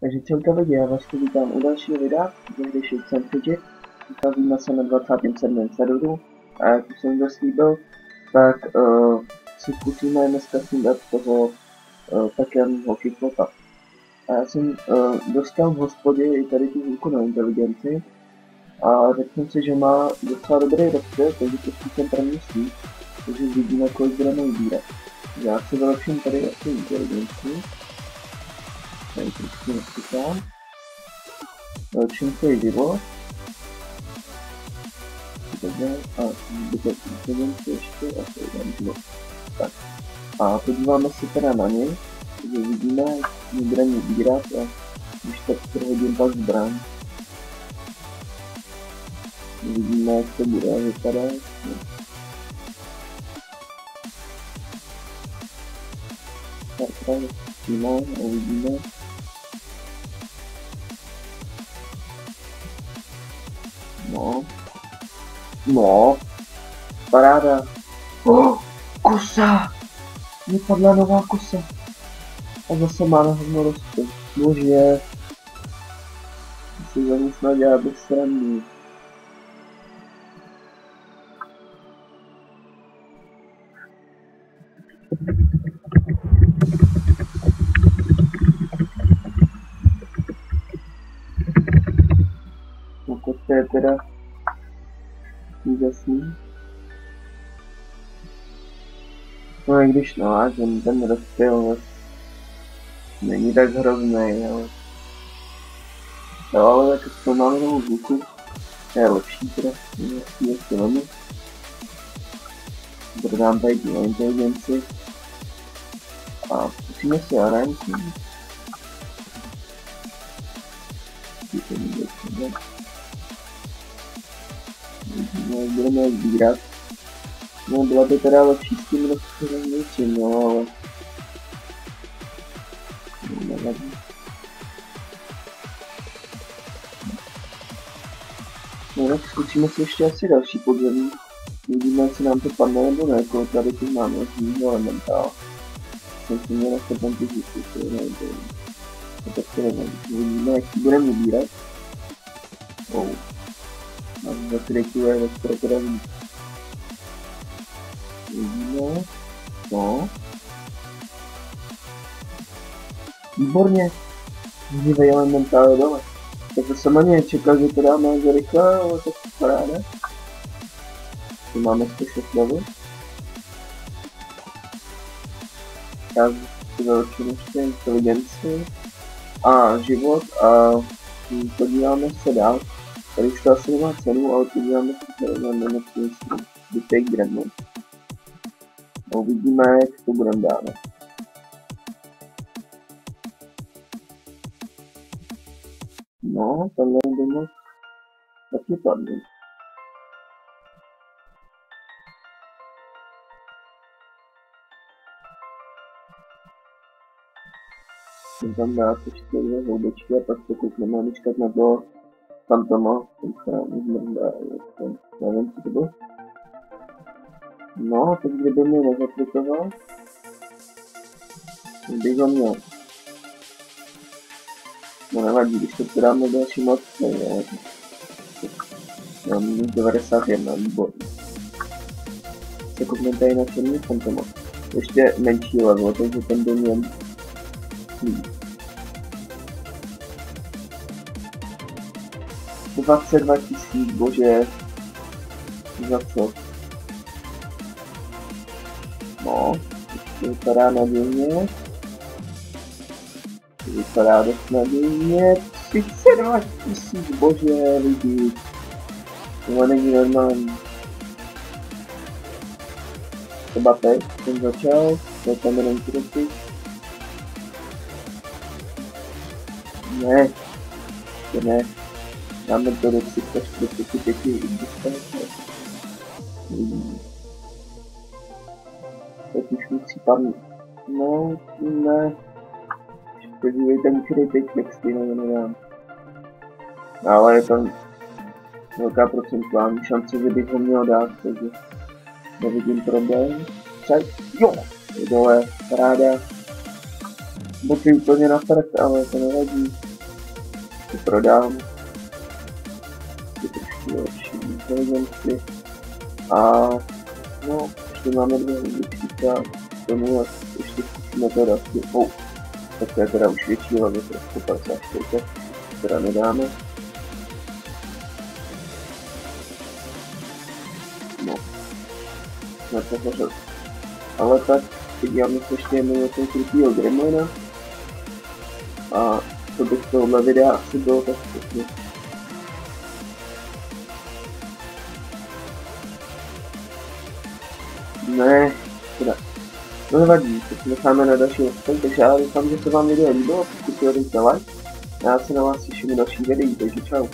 Takže čauka lidi, já vás tu vítám u dalšího videa, když jsem Fidget, vycházíme se na 27. serveru a jak už jsem zaslíbil, tak si zkusíme dneska snídat toho pekelného Kyklopa. A já jsem dostal v hospodě i tady tu výkonnou inteligenci a řekl si, že má docela dobrý rozpět, takže to zkusím první snít, takže vidíme, kolik budeme vybírat. Já si vylepším tady asi inteligenci. Tady trošku nespětám. Vylepším si život. Takže a zbytek inteligenci ještě a to je život. Tak. A podíváme se teda na něj, takže vidíme, jak budeme vybírat a když tak prohodím pak zbraň. Vidíme, jak to bude vypadat. Tak tady přímo a uvidíme. No, paráda. Kosa! Vypadla nová kosa. A zase má na hovno rozpět. Bože. Si za ní snad dělá bez srandy. Pokud to je teda úžasný. No i když no, a ten rozpěl není tak hrozný, ale... No ale tak to máme novou zvuku. Je lepší teda, je filmu. Dodám tady tu inteligenci. A zkusíme si aránky. Budeme sbírat. No, byla by teda lepší s tím rozpělem, no, ale... Nevadí. No tak zkusíme si ještě asi další podzemí. Uvidíme, jestli nám to padne nebo ne, jako tady tu máme zmíního elementál. Jsem si měl na sebe ty zjistit, nevím. To tak to nevím. Uvidíme, jak si budeme vybírat. Mám za trikuje, ve které teda víc. Uvidíme. No. Výborně. Živej elementál je dole. Tak to jsem ani nečekal, že to dáme za rychle, ale tak paráda. Tu máme 106 level. Já si vylepším ještě inteligenci a život a podíváme se dál. Tady už to asi nemá cenu, ale podíváme se tady na nemocnici zbytek Gremlin. A uvidíme, jak to budeme dávat. No, tenhle by moc taky padl. Jsem tam dát ještě dvě houbičky a pak se koukneme a vyčkat na to fantoma, ten se nám zmrdá, nevím, co to bylo. No, teď kdyby mě nezaplikoval, bych ho měl. No nevadí, když to dáme další moc, ne, mám minus 91, výborný. Se koukneme tady na černý fantoma. Ještě menší level, takže ten by měl 22 000, bože. Za co? No, ještě vypadá nadějně. Vypadá dost nadějně. 32 000, bože, lidi. To není normální. Třeba teď jsem začal, to tam jenom kroky. Ne, to ne. Dáme to do 345 distance. Teď už musí padnout. No, ne. Podívejte, který teď texty nedám. Ale je tam velká procentuální šance, že bych ho měl dát, takže nevidím problém. Tak, jo, je dole, paráda. Boky úplně na prd, ale to nevadí. to prodám. Je trošku lepší inteligenci. A no, ještě máme 2 hvězdičky a k tomu a ještě zkusíme teda tak to je teda už větší, hlavně trošku 54, teda nedáme. No, nepohořel. Ale tak, podíváme se ještě jednou na ten krutýho gremlina. A to by z tohohle videa asi bylo tak všechno. Ne, teda. No nevadí, to si necháme na další odstupy, takže já doufám, že se vám video líbilo, pokud si hodíte like. A já se na vás těším u dalších videí, takže čau.